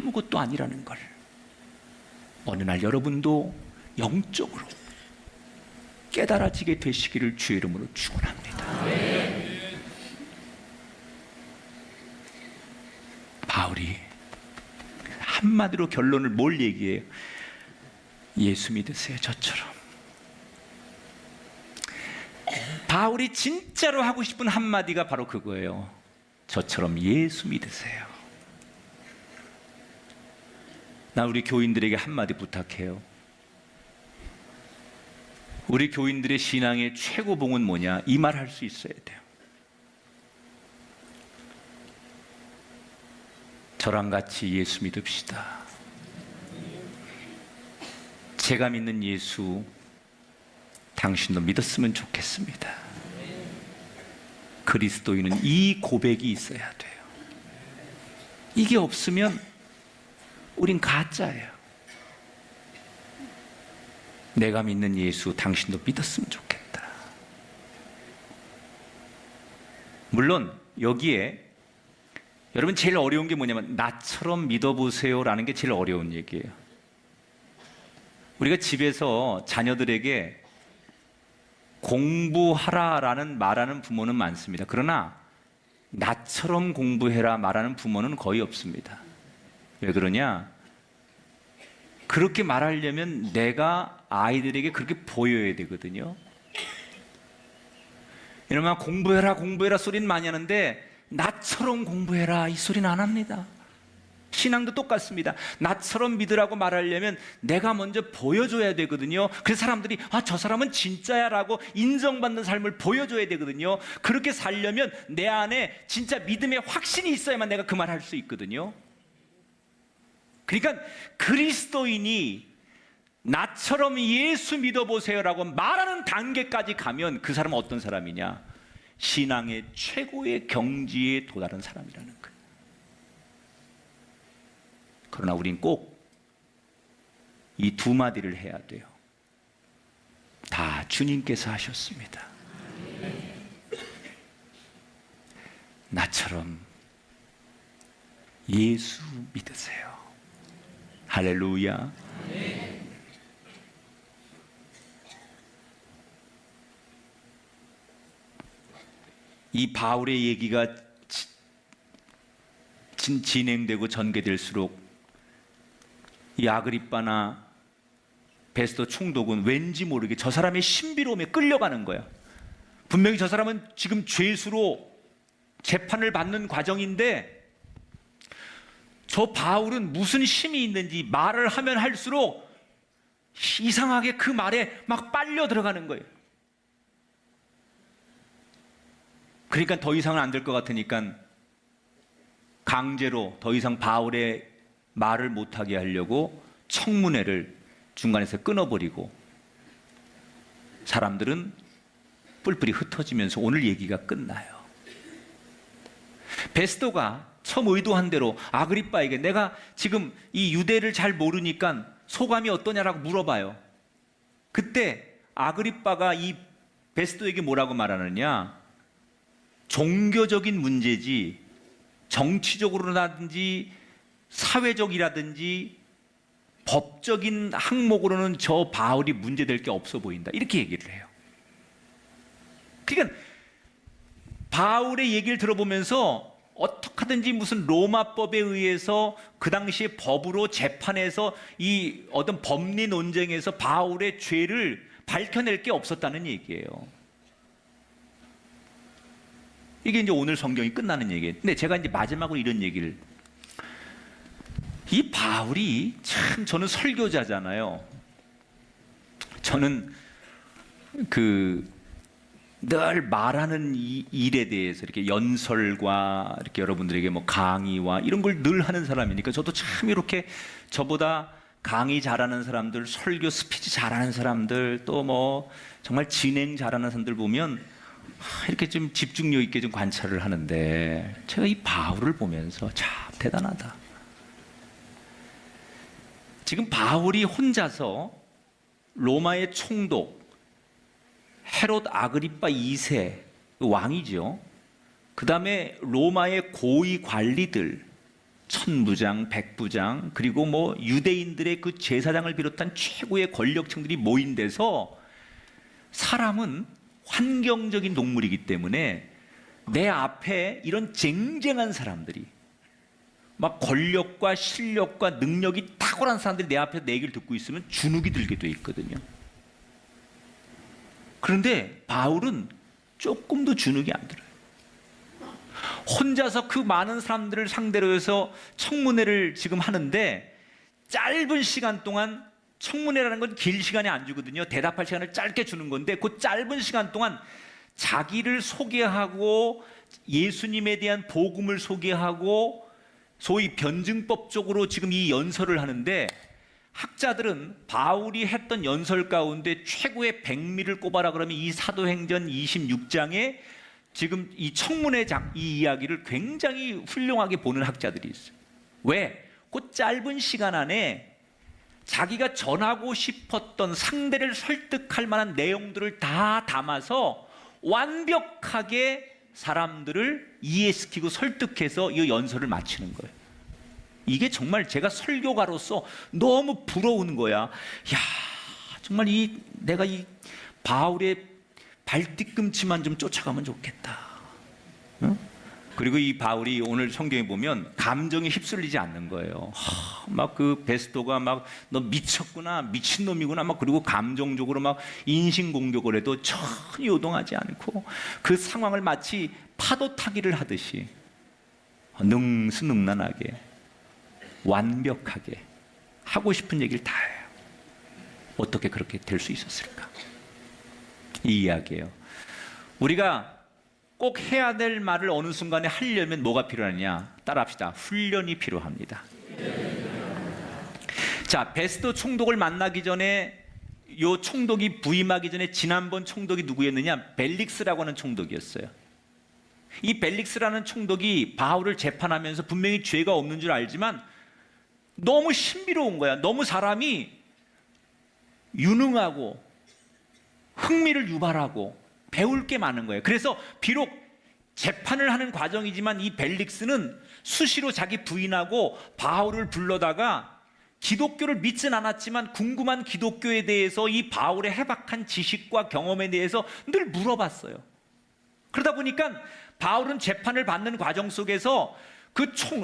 아무것도 아니라는 걸 어느 날 여러분도 영적으로 깨달아지게 되시기를 주의 이름으로 축원합니다. 바울이 한마디로 결론을 뭘 얘기해요? 예수 믿으세요, 저처럼. 바울이 진짜로 하고 싶은 한마디가 바로 그거예요. 저처럼 예수 믿으세요. 나 우리 교인들에게 한마디 부탁해요. 우리 교인들의 신앙의 최고봉은 뭐냐? 이 말 할 수 있어야 돼요. 저랑 같이 예수 믿읍시다. 제가 믿는 예수 당신도 믿었으면 좋겠습니다. 그리스도인은 이 고백이 있어야 돼요. 이게 없으면 우린 가짜예요. 내가 믿는 예수 당신도 믿었으면 좋겠다. 물론 여기에 여러분 제일 어려운 게 뭐냐면 나처럼 믿어보세요라는 게 제일 어려운 얘기예요. 우리가 집에서 자녀들에게 공부하라라는 말하는 부모는 많습니다. 그러나 나처럼 공부해라 말하는 부모는 거의 없습니다. 왜 그러냐? 그렇게 말하려면 내가 아이들에게 그렇게 보여야 되거든요. 이러면 공부해라 소리는 많이 하는데 나처럼 공부해라 이 소리는 안 합니다. 신앙도 똑같습니다. 나처럼 믿으라고 말하려면 내가 먼저 보여줘야 되거든요. 그래서 사람들이 저 사람은 진짜야 라고 인정받는 삶을 보여줘야 되거든요. 그렇게 살려면 내 안에 진짜 믿음의 확신이 있어야만 내가 그 말 할 수 있거든요. 그러니까 그리스도인이 나처럼 예수 믿어보세요라고 말하는 단계까지 가면 그 사람은 어떤 사람이냐? 신앙의 최고의 경지에 도달한 사람이라는 거예요. 그러나 우린 꼭 이 두 마디를 해야 돼요. 다 주님께서 하셨습니다. 나처럼 예수 믿으세요. 할렐루야. 이 바울의 얘기가 진행되고 전개될수록 이 아그리빠나 베스도 총독은 왠지 모르게 저 사람의 신비로움에 끌려가는 거야. 분명히 저 사람은 지금 죄수로 재판을 받는 과정인데 저 바울은 무슨 힘이 있는지 말을 하면 할수록 이상하게 그 말에 막 빨려 들어가는 거예요. 그러니까 더 이상은 안 될 것 같으니까 강제로 더 이상 바울의 말을 못하게 하려고 청문회를 중간에서 끊어버리고 사람들은 뿔뿔이 흩어지면서 오늘 얘기가 끝나요. 베스도가 처음 의도한 대로 아그리빠에게 내가 지금 이 유대를 잘 모르니까 소감이 어떠냐라고 물어봐요. 그때 아그리빠가 이 베스도에게 뭐라고 말하느냐? 종교적인 문제지 정치적으로라든지 사회적이라든지 법적인 항목으로는 저 바울이 문제될 게 없어 보인다. 이렇게 얘기를 해요. 그러니까 바울의 얘기를 들어보면서 어떻게 하든지 무슨 로마법에 의해서 그 당시에 법으로 재판해서 이 어떤 법리 논쟁에서 바울의 죄를 밝혀낼 게 없었다는 얘기예요. 이게 이제 오늘 성경이 끝나는 얘기예요. 근데 제가 이제 마지막으로 이런 얘기를, 이 바울이 참, 저는 설교자잖아요. 저는 늘 말하는 이 일에 대해서 이렇게 연설과 이렇게 여러분들에게 뭐 강의와 이런 걸 늘 하는 사람이니까 저도 참 이렇게 저보다 강의 잘하는 사람들, 설교 스피치 잘하는 사람들, 또 뭐 정말 진행 잘하는 사람들 보면 이렇게 좀 집중력 있게 좀 관찰을 하는데, 제가 이 바울을 보면서 참 대단하다. 지금 바울이 혼자서 로마의 총독 헤롯 아그리파 2세 왕이죠. 그 다음에 로마의 고위 관리들, 천부장, 백부장, 그리고 뭐 유대인들의 그 제사장을 비롯한 최고의 권력층들이 모인 데서, 사람은 환경적인 동물이기 때문에 내 앞에 이런 쟁쟁한 사람들이, 막 권력과 실력과 능력이 탁월한 사람들이 내 앞에 내 얘기를 듣고 있으면 주눅이 들게 돼 있거든요. 그런데 바울은 조금도 주눅이 안 들어요. 혼자서 그 많은 사람들을 상대로 해서 청문회를 지금 하는데, 짧은 시간 동안, 청문회라는 건 길 시간이 안 주거든요. 대답할 시간을 짧게 주는 건데, 그 짧은 시간 동안 자기를 소개하고 예수님에 대한 복음을 소개하고 소위 변증법적으로 지금 이 연설을 하는데, 학자들은 바울이 했던 연설 가운데 최고의 백미를 꼽아라 그러면 이 사도행전 26장에 지금 이 청문회장 이 이야기를 굉장히 훌륭하게 보는 학자들이 있어요. 왜? 그 짧은 시간 안에 자기가 전하고 싶었던, 상대를 설득할 만한 내용들을 다 담아서 완벽하게 사람들을 이해시키고 설득해서 이 연설을 마치는 거예요. 이게 정말 제가 설교가로서 너무 부러운 거야. 야, 정말 내가 이 바울의 발뒤꿈치만 좀 쫓아가면 좋겠다. 응? 그리고 이 바울이 오늘 성경에 보면 감정에 휩쓸리지 않는 거예요. 막 그 베스토가 막 너 미쳤구나, 미친놈이구나, 막 그리고 감정적으로 막 인신 공격을 해도 전혀 요동하지 않고 그 상황을 마치 파도 타기를 하듯이 능수능란하게 완벽하게 하고 싶은 얘기를 다 해요. 어떻게 그렇게 될 수 있었을까? 이 이야기예요. 우리가 꼭 해야 될 말을 어느 순간에 하려면 뭐가 필요하냐? 따라합시다. 훈련이 필요합니다. 자, 베스토 총독을 만나기 전에, 요 총독이 부임하기 전에 지난번 총독이 누구였느냐? 벨릭스라고 하는 총독이었어요. 이 벨릭스라는 총독이 바울을 재판하면서 분명히 죄가 없는 줄 알지만 너무 신비로운 거야. 너무 사람이 유능하고 흥미를 유발하고 배울 게 많은 거예요. 그래서 비록 재판을 하는 과정이지만 이 벨릭스는 수시로 자기 부인하고 바울을 불러다가 기독교를 믿진 않았지만 궁금한 기독교에 대해서 이 바울의 해박한 지식과 경험에 대해서 늘 물어봤어요. 그러다 보니까 바울은 재판을 받는 과정 속에서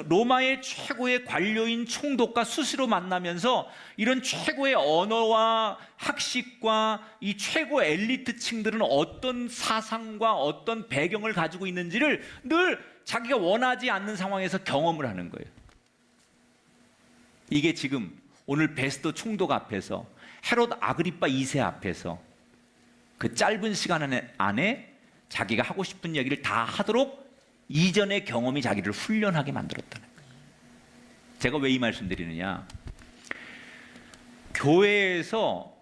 로마의 최고의 관료인 총독과 수시로 만나면서 이런 최고의 언어와 학식과 이 최고 엘리트층들은 어떤 사상과 어떤 배경을 가지고 있는지를 늘 자기가 원하지 않는 상황에서 경험을 하는 거예요. 이게 지금 오늘 베스토 총독 앞에서, 헤롯 아그리파 2세 앞에서 그 짧은 시간 안에 자기가 하고 싶은 얘기를 다 하도록 이전의 경험이 자기를 훈련하게 만들었다는 거예요. 제가 왜 이 말씀 드리느냐? 교회에서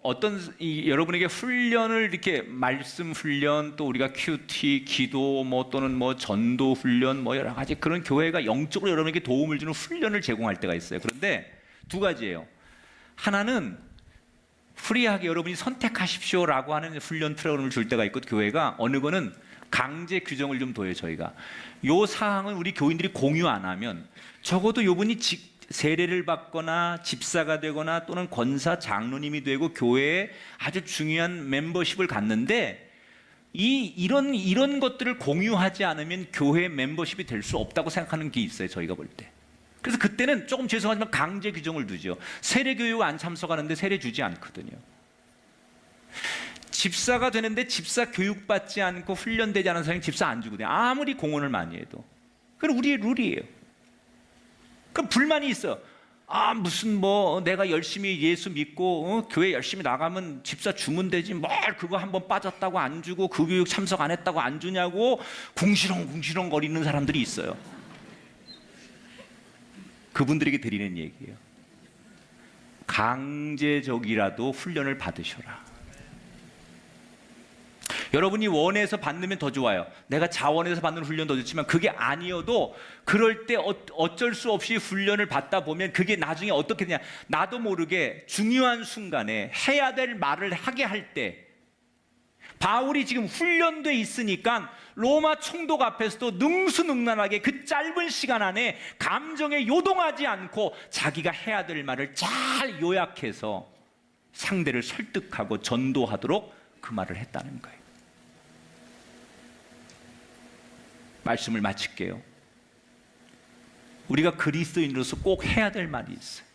여러분에게 훈련을 이렇게 말씀 훈련, 또 우리가 큐티, 기도, 또는 전도 훈련, 여러 가지 그런 교회가 영적으로 여러분에게 도움을 주는 훈련을 제공할 때가 있어요. 그런데 두 가지예요. 하나는 프리하게 여러분이 선택하십시오라고 하는 훈련 프로그램을 줄 때가 있고, 교회가 어느 거는 강제 규정을 좀 둬요. 저희가 요 사항은 우리 교인들이 공유 안 하면 적어도 요분이 세례를 받거나 집사가 되거나 또는 권사 장로님이 되고 교회에 아주 중요한 멤버십을 갖는데 이런 것들을 공유하지 않으면 교회 멤버십이 될 수 없다고 생각하는 게 있어요. 저희가 볼 때. 그래서 그때는 조금 죄송하지만 강제 규정을 두죠. 세례 교육 안 참석하는데 세례 주지 않거든요. 집사가 되는데 집사 교육받지 않고 훈련되지 않은 사람이 집사 안 주거든요. 아무리 공헌을 많이 해도. 그건 우리의 룰이에요. 그럼 불만이 있어. 무슨 내가 열심히 예수 믿고 교회 열심히 나가면 집사 주면 되지, 뭘 그거 한번 빠졌다고 안 주고 그 교육 참석 안 했다고 안 주냐고 궁시렁궁시렁 거리는 사람들이 있어요. 그분들에게 드리는 얘기예요. 강제적이라도 훈련을 받으셔라. 여러분이 원해서 받으면 더 좋아요. 내가 자원해서 받는 훈련 더 좋지만 그게 아니어도 그럴 때 어쩔 수 없이 훈련을 받다 보면 그게 나중에 어떻게 되냐, 나도 모르게 중요한 순간에 해야 될 말을 하게 할 때, 바울이 지금 훈련돼 있으니까 로마 총독 앞에서도 능수능란하게 그 짧은 시간 안에 감정에 요동하지 않고 자기가 해야 될 말을 잘 요약해서 상대를 설득하고 전도하도록 그 말을 했다는 거예요. 말씀을 마칠게요. 우리가 그리스도인으로서 꼭 해야 될 말이 있어요.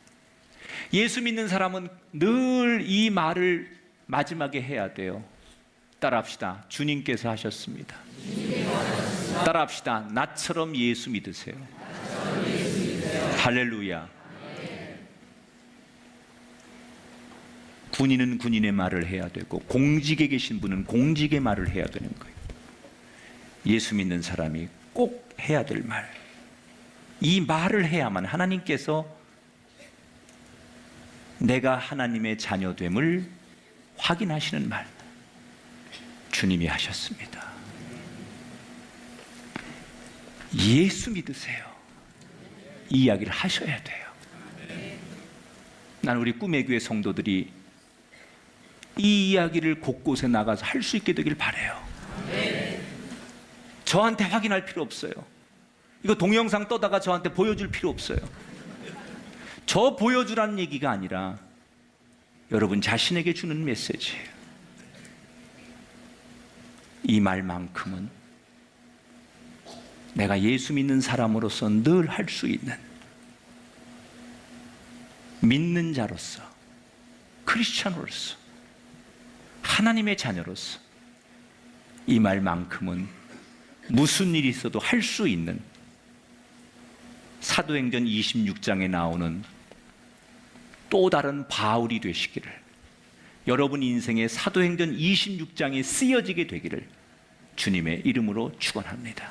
예수 믿는 사람은 늘 이 말을 마지막에 해야 돼요. 따라합시다. 주님께서 하셨습니다. 따라합시다. 나처럼 예수 믿으세요. 할렐루야. 군인은 군인의 말을 해야 되고 공직에 계신 분은 공직의 말을 해야 되는 거예요. 예수 믿는 사람이 꼭 해야 될 말, 이 말을 해야만 하나님께서 내가 하나님의 자녀됨을 확인하시는 말, 주님이 하셨습니다. 예수 믿으세요. 이 이야기를 하셔야 돼요. 난 우리 꿈의 교회 성도들이 이 이야기를 곳곳에 나가서 할 수 있게 되길 바라요. 저한테 확인할 필요 없어요. 이거 동영상 떠다가 저한테 보여줄 필요 없어요. 저 보여주라는 얘기가 아니라 여러분 자신에게 주는 메시지예요. 이 말만큼은 내가 예수 믿는 사람으로서 늘 할 수 있는, 믿는 자로서, 크리스찬으로서, 하나님의 자녀로서 이 말만큼은 무슨 일이 있어도 할 수 있는, 사도행전 26장에 나오는 또 다른 바울이 되시기를, 여러분 인생의 사도행전 26장에 쓰여지게 되기를 주님의 이름으로 축원합니다.